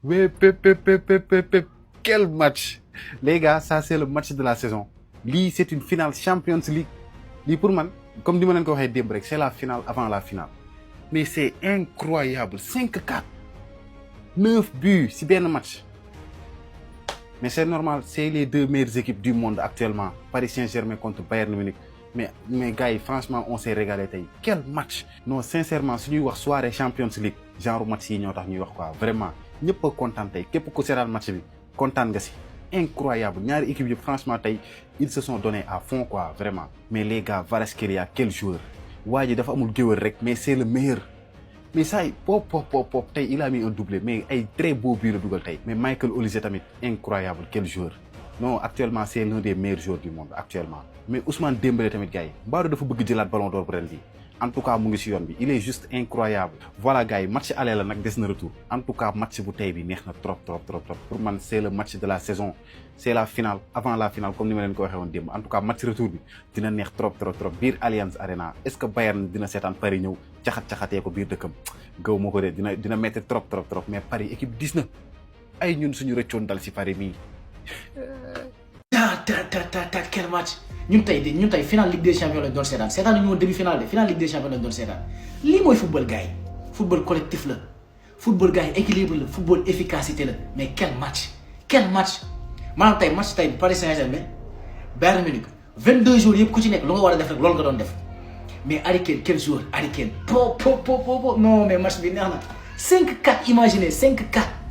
Mais pep, quel match! Les gars, ça c'est le match de la saison. Lii c'est une finale Champions League. Lii pour man, comme ni ma leen ko waxee démb rek, c'est la finale avant la finale. Mais c'est incroyable. 5-4. 9 buts si benn match. Mais c'est normal, c'est les deux meilleures équipes du monde actuellement. Paris Saint-Germain contre Bayern Munich. Mais gars yi franchement on s'est régalé tey. Quel match! Non sincèrement su ñuy wax soirée Champions League genre match yi ñoo tax ñuy wax quoi vraiment ñëpp a kontaan tey képp ku seetaan match bi kontaan nga si. Incroyable ñaari équipe yëpp franchement tey ils se sont donnés à fond quoi vraiment. Mais les gars Kvaratskhelia quel joueur! waa ji dafa amul géwél rek mais c'est le meilleur. Mais ça pop tey il a mis un doublé mais ay très beau but la dugal tey. Mais Michael Olise tamit incroyable quel joueur. Non actuellement c'est l'un des meilleurs joueurs du monde actuellement. Mais Ousmane Dembélé tamit gars yi mbaaru dafa bëgg jëlaat ballon d'or bu ren bi. En tout cas mu ngi si yoon bi il est juste incroyable. Voilà gars yi match aller la nag des na retour. En tout cas match bu tey bi neex na trop. Pour man c'est le match de la saison. C'est la finale avant la finale comme ni ma leen ko waxee woon démb. En tout cas match retour bi dina neex trop biir Allianz Arena. Est-ce que Bayern dina seetaan Paris ñëw caxatee ko biir dëkkam gaw moo ko de dina metti trop mais Paris équipe 10 na ay ñun suñu rëccoon dal si Paris mii. Quel match! ñun tey finale Ligue des Champions lañ doon seetaan ñu woon demi-finale de finale Ligue des Champions lañ doon seetaan lii mooy football gars yi football collectif la football gars yi équilibre la football efficacité la mais quel match maanaam tey match tey Paris Saint-Germain Bayern Munich 22 jours yëpp ku ci nekk lu nga war a def rek loolu nga doon def mais Harry Kane quel joueur Harry Kane non mais match bi neex na 5-4 imaginez 5-4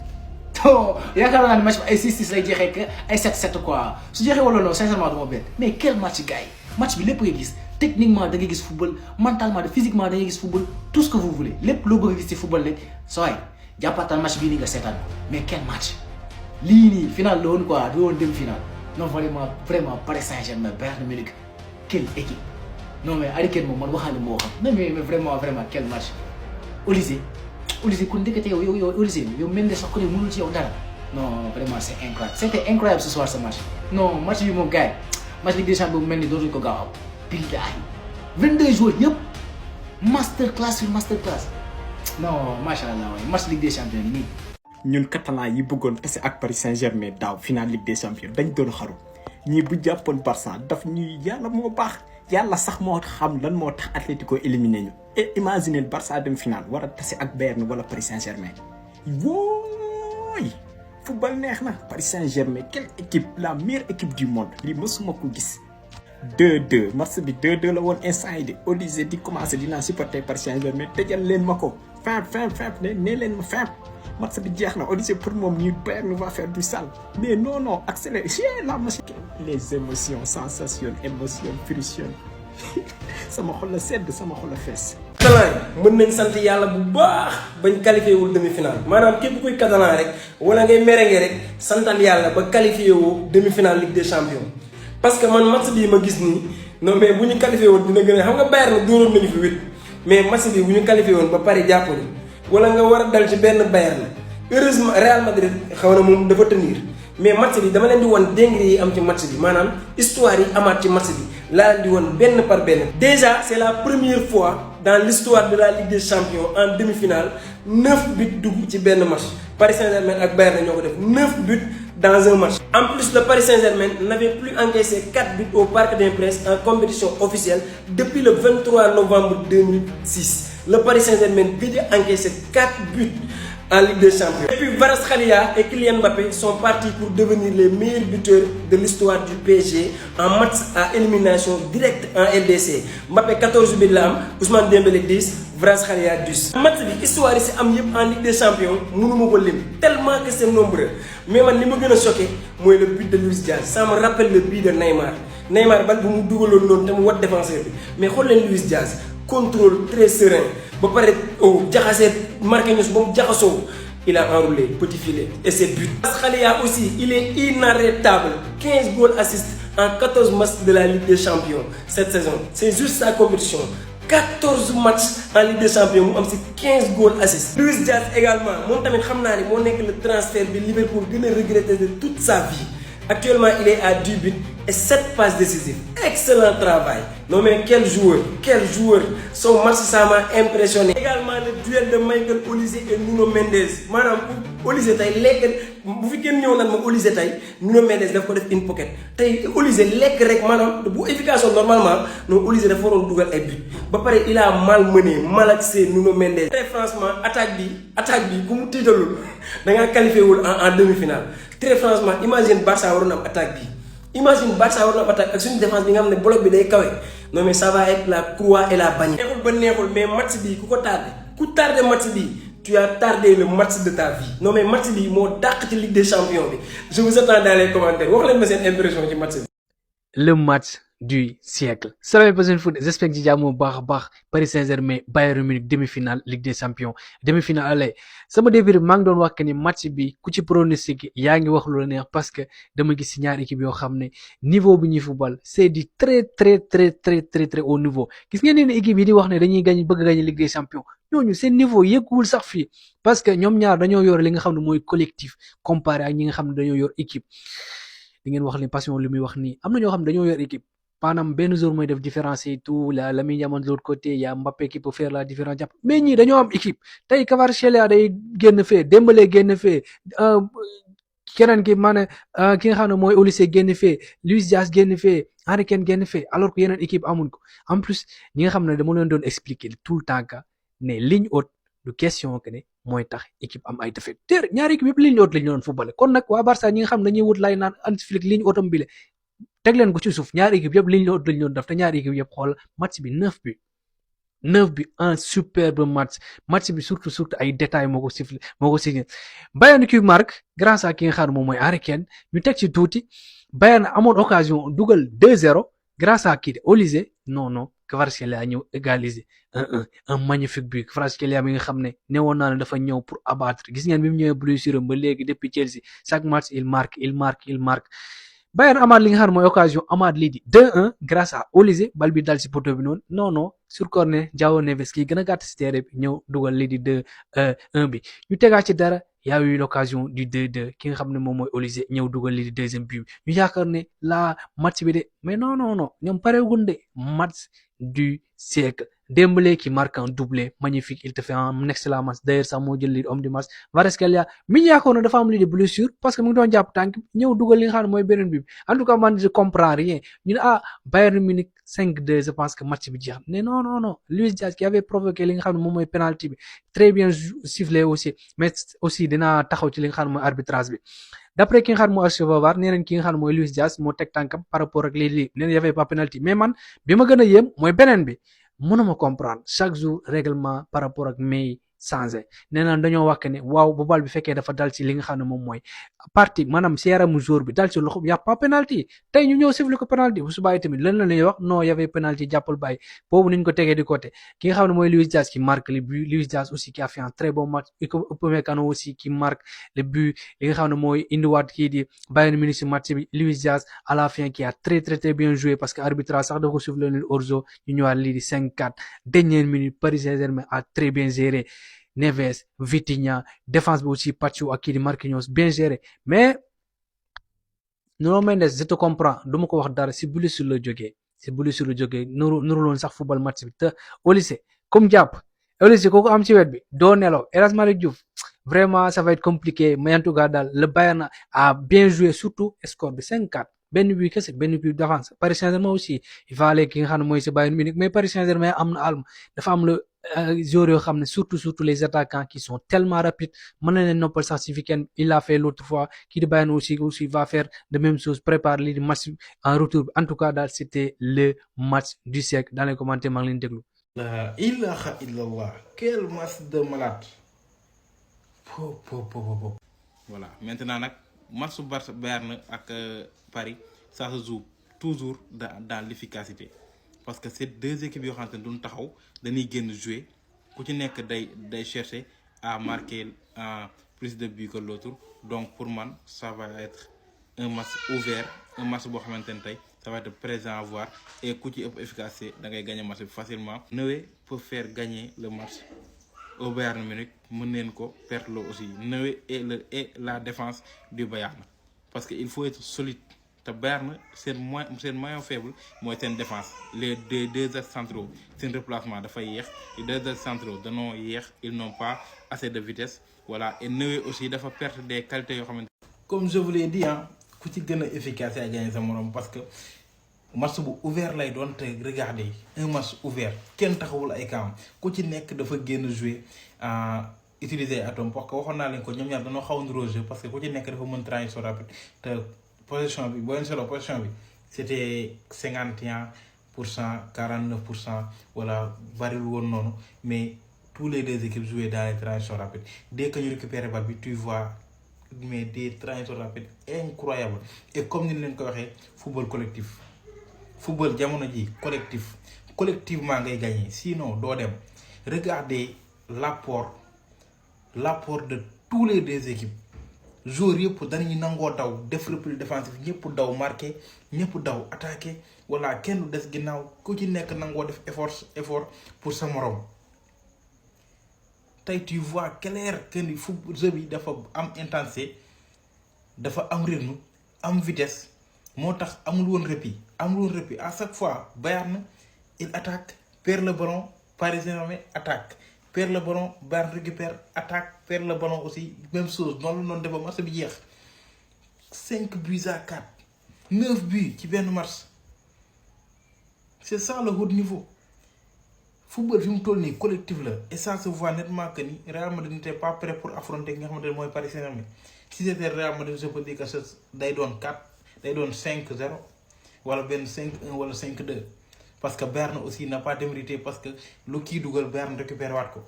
oh yaakaar naa ne match bi ay 6-6 lay jeexee que ay 7-7 quoi su jeexee wala non sincèrement du ma bett mais quel match gars yi match bi lépp ngay gis techniquement da ngay gis football mentalement physiquement da ngay gis football tout ce que vous voulez lépp loo bëgg a gis ci football rek soo waay jàppataan match bii nii nga seetaan mais quel match lii nii final la woon quoi du woon demi-finale non vraiment Paris Saint-Germain Bayern Munich quelle équipe non mais Harry Kane moom man waxaale moo xam non mais vraiment quel match Olise kon ndekete yow Olise yow mel ne sax ko ne mënul ci yow dara non vraiment c'est incroyable c'était incroyable ce soir ce match non match bi moom gars yi match Ligue des Champions bu mel ni dootuñu ko gaaw am billahi 22 jours yëpp masterclass non macha allah waaye match Ligue des Champions nii. ñun catalan yi bëggoon tase ak Paris Saint-Germain daaw finale Ligue des Champions dañ doon xaru ñii bu jàppoon Barça daf ñuy yàlla moo baax yàlla sax moo xam lan moo tax Atlético éliminé ñu. et imaginez Barça dem finale war a tase ak Bayern wala Paris Saint-Germain wooy football neex na Paris Saint-Germain quelle équipe la meilleure équipe du monde lii mësuma ko gis 2-2 match bi 2-2 la woon instant yi de Olise di commencé dinaa supporter Paris Saint-Germain tëjal leen ma ko nee leen ma fin match bi jeex na Olise pour moom ñu Bayern va faire du sale mais non accéléré la machine les émotions sensations fruition sama xol la sedd sama xol la fees. catalan yi mën nañ sant yàlla bu baax bañ qualifié wul demi-finale maanaam képp kuy catalan rek wala ngay merengue rek santal yàlla ba qualifié woo demi-finale Ligue des Champions. parce que man match bii ma gis nii non mais bu ñu qualifié woon dina gën a xam nga Bayern dóoroon nañu fi 8 mais match bii bu ñu qualifié woon ba pare jàppale wala nga war a dal ci benn Bayern heureusement Real Madrid xaw na moom dafa tenir mais match bi dama leen di wan dinguerie yi am ci match bi maanaam histoire yi amaat ci match bi. laa leen di woon benn par benn. Déjà c'est la première fois dans l'histoire de la Ligue des Champions en demi-finale 9 buts dugg ci benn match Paris Saint-Germain ak Bayern ñoo ko def 9 buts dans un match. En plus le Paris Saint-Germain n'avait plus encaissé 4 buts au Parc des Princes en compétition officielle depuis le 23 novembre 2006 le Paris Saint-Germain gëj a encaissé 4 buts en Ligue des Champions. Et puis Kvaratskhelia et Kylian Mbappé sont partis pour devenir les meilleurs buteurs de l'histoire du PSG en match à élimination directe en LDC. Mbappé 14 buts la am Ousmane Dembélé 10 Kvaratskhelia 10. match bi histoire yi si am yëpp en Ligue des Champions mënuma ko lim tellement que c'est nombreux mais man li ma gën a choqué mooy le but de Luis Diaz. Ça me rappelle le but de Neymar bal bu mu dugaloon noonu te mu wat défenseur bi mais xool leen Luis Diaz contrôle très serein ba pare jaxasee Marquinhos ba mu jaxasoo il a enroulé petit filet et c'est but. Kvaratskhelia aussi il est inarrêtable 15 goals assists en 14 matchs de la Ligue des Champions cette saison c'est juste sa compétition 14 matchs en Ligue des Champions mu am si 15 goals assists. Luis Diaz également moom tamit xam naa ne moo nekk le transfert bi Liverpool gën a regretter de toute sa vie actuellement il est à 10 buts et 7 passes décisives. excellent travail. Non mais quel joueur. Son match ça m'a impressionné. Également le duel de Michael Olise et Nuno Mendes. Madame Olise tay lek bu fi kenn ñew nan ma Olise tay Nuno Mendes daf ko def in pocket. Tay Olise lek rek manam bu efficace normalement non Olise dafa waroon dugal ay but. Ba paré il a malmené malaxé Nuno Mendes. Très franchement attaque bi ku mu tiitalul da nga qualifié wul en demi-finale. Très franchement imagine Barça waroon am attaque bi. Imagine Barça war na attaque ak suñu défense bi nga xam ne bloc bi day kawe non mais ça va être la croix et la bannière. neexul ba neexul mais match bi ku tardé match bi tu as tardé le match de ta vie. Non mais match bi moo dàq ci Ligue des Champions bi. Je vous attends dans les commentaires wax leen ma seen impression ci match bi. Le match du siècle. Salut les foot, j'espère que jàmm baax Paris Saint-Germain Bayern Munich demi-finale Ligue des Champions demi-finale allez sama début maa ngi doon wax que ni match bi ku ci pronostic yaa ngi wax lu la neex parce que dama gis ci ñaari équipe yoo xam ne niveau bi ñuy football c'est du très haut niveau gis ngeen ne équipe yi di wax ne dañuy bëgg gagner Ligue des Champions ñooñu seen niveau yëgguwul sax fii parce que ñoom ñaar dañoo yor li nga xam ne mooy collectif comparé ak ñi nga xam ne dañoo yor équipe di ngeen wax ni passion li muy wax nii am na ñoo xam ne dañoo yor équipe maanaam benn jour mooy def différence et tout la Lamine Yamal de l'autre côté y a Mbappé qui peut faire la différence jàpp mais ñii dañoo am équipe tey Kvaratskhelia day génn fee Dembélé génn fee keneen ki maanaam ki nga xam ne mooy Olise génn fee Luis Diaz génn fee Harry Kane génn fee alors que yeneen équipe amuñ ko en plus ñi nga xam ne dama leen doon expliquer tout le temps que ne ligne haute du question que ne mooy tax équipe am ay défaite te ñaari équipe yëpp ligne haute lañu doon football kon nag waa Barça ñi nga xam ne dañuy wut lay naan Hansi Flick ligne haute am bi teg leen ko ci suuf ñaari équipe yëpp liñ la lañ doon def te ñaari équipe yëpp xool match bi 9 bi un superbe match bi surtout ay détails moo ko signé Bayern qui marque grâce à ki nga xam ne moom mooy Harry Kane ñu teg ci tuuti Bayern amoon occasion dugal 2-0 grâce à kii de Olise non Kvaratskhelia ñëw égaliser 1-1 un magnifique but Kvaratskhelia mi nga xam ne newoon naa ne dafa ñëw pour abattre gis ngeen bi mu ñëwee blessure ba léegi depuis Chelsea chaque match il marque Bayern amaat li nga xam ne mooy occasion amaat lii di 2-1 grâce à Olise bal bi dal ci poteau bi noonu non sur corner João Neves kii gën a gàtt ci terrain bi ñëw dugal lii di 2-1 bi ñu tegaat ci dara y a eu l'occasion du 2-2 ki nga xam ne moom mooy Olise ñëw dugal lii di deuxième but ñu yaakaar ne la match bi de mais non ñoom pareegun de match du siècle Dembélé qui marque un doublé magnifique il te fait un excellent match d'ailleurs sax moo jël lii homme du match Kvaratskhelia mi ñu yaakaar ne dafa am lii di blessure parce que mu ngi doon jàpp tànk ñëw dugal li nga xam ne mooy beneen bi en tout cas man je comprends rien ñu ne Bayern Munich 5-2 je pense que match bi jeex mais non Luis Diaz qui avait provoqué li nga xam ne moom mooy penalty bi très bien sifflé aussi mais aussi dinaa taxaw ci li nga xam ne mooy arbitrage bi d'après ki nga xam ne mooy Archivavard nee nañ ki nga xam ne mooy Luis Diaz moo teg tànkam par rapport ak lii nee na y avait pas penalty mais man bi ma gën a yéem mooy beneen bi mënuma comprendre chaque jour règlement par rapport ak may changé nee naa dañoo wax ne waaw bu bal bi fekkee dafa dal ci li nga xam ne moom mooy partie maanaam si yaramu jour bi dal ci loxo y a pas penalty tey ñu ñëw siffler ko penalty bu subaa tamit lan la ñuy wax non y avait penalty jàppal bàyyi boobu niñ ko tegee di côté ki nga xam ne mooy Luis Diaz qui marque le but Luis Diaz aussi qui a fait un très bon match Upamecano aussi qui marque le but li nga xam ne mooy indiwaat kii di Bayern Munich ci match bi Luis Diaz à la fin qui a très bien joué parce que arbitrage sax dafa ko siffler leen hors-jeu ñu ñëwaat lii di 5-4 dernière minute Paris Saint-Germain a très bien géré Neves Vitinha défense bi aussi Pacho ak kii di Marquinhos bien géré mais Nuno Mendes je te comprends duma ko wax dara si blessure la jógee nuruloon sax football match bi te Olise comme jàpp Olise kooku am ci wet bi doo nelaw Erasmus Malick Diouf vraiment ça va être compliqué mais en tout cas daal le Bayern a bien joué surtout score bi 5-4 benn but d'avance Paris Saint-Germain aussi il va aller ki nga xam ne mooy si Bayern Munich mais Paris Saint-Germain am na alme dafa am le joueurs yoo xam ne surtout les attaquants qui sont tellement rapides mën na leen noppal sax ci week-end il l'a fait l'autre fois kii di Bayern aussi va faire de même chose prépare lii di match en retour en tout cas daal c'était le match du siècle dans les commentaires maa ngi leen déglu. La ilaha illallah quel match de malade. Voilà maintenant nag match su Bayern ak Paris ça se joue toujours dans l'efficacité parce que c'est deux équipes yoo xamante ne duñ taxaw dañuy génn jouer ku ci nekk day chercher à marquer plus de buts que l'autre donc pour man ça va être un match ouvert un match boo xamante ne tey ça va être présent à voir et ku ci ëpp efficacité da ngay gagner match bi facilement. Neuer peut faire gagner le match au Bayern Munich mën neen ko perdre aussi Neuer et la défense du Bayern parce que il faut être solide te Bayern seen maillon faible mooy seen défense les deux axes centraux seen replacement dafay yéex les deux axes centraux danoo yéex ils n'ont pas assez de vitesse voilà et Neuer aussi dafa perdre des qualités yoo xamante. comme je vous l'ai dit ku ci gën a efficace yaa gagné sa morom parce que match bu ouvert lay doon te regardez un match ouvert kenn taxawul ay camp ku ci nekk dafa génn jouer utiliser atome parce que waxoon naa leen ko ñoom ñaar dañoo xaw a niroo jeu parce que ku ci nekk dafa mën transition rapide te position bi boo leen seetloo position bi c'était 51% 49% voilà bariwul woon noonu mais tous les deux équipes jouaient dans les transitions rapides dès que ñu récupérer bal bi tu vois mais des transitions rapides incroyables et comme ni leen ko waxee football collectif football jamono ji collectivement ngay gagner sinon doo dem regardez l'apport de tous les deux équipes joueurs yëpp dañuy nangoo daw def repli défensif ñëpp daw marqué ñëpp daw attaqué wala kenn du des ginnaaw ku ci nekk nangoo def effort pour sa morom tey tu vois clair que ni football jeu bi dafa am intensité dafa am rythme am vitesse moo tax amul woon répit à chaque fois Bayern il attaque perd le ballon Paris Saint-Germain attaque perd le ballon Bayern récupère attaque perd le ballon aussi même chose noonu la noonu def ba match bi jeex 5-4 9 buts ci benn match c'est ça le haut niveau football fi mu toll nii collectif la et ça se voit nettement que ni Real Madrid n'était pas prêt pour affronter nga xamante ne mooy Paris Saint-Germain si c'était Real Madrid je peux dire que day doon 5-0 wala benn 5-1 wala 5-2 parce que Bayern aussi n'a pas démérité parce que lu kii dugal Bayern récupéré waat ko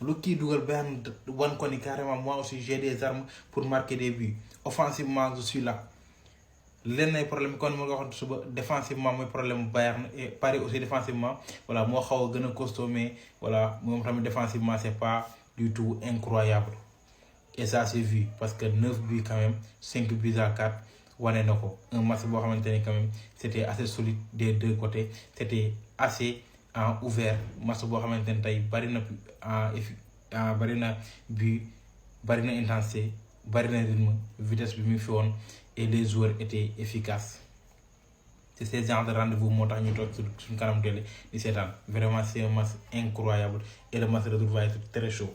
lu kii dugal Bayern wan ko ni carrément moi aussi j'ai des armes pour marquer des buts offensivement je suis là lenn ay problème kon ma nga waxoon suba défensivement mooy problème Bayern et Paris aussi défensivement voilà moo xaw a gën a costaud mais voilà moom tamit défensivement c'est pas du tout incroyable et ça c'est vu parce que 9 buts quand même 5-4 wane na ko un match boo xamante ni quand même c'était assez solide des deux côtés c'était assez ouvert match boo xamante ni tey bari na but bari na intensité bari na rythme vitesse bi mu fi woon et les joueurs étaient efficaces c'est ce genre de rendez-vous moo tax ñu toog suñu kanam télé di seetaan vraiment c'est un match incroyable et le match retour va être très chaud.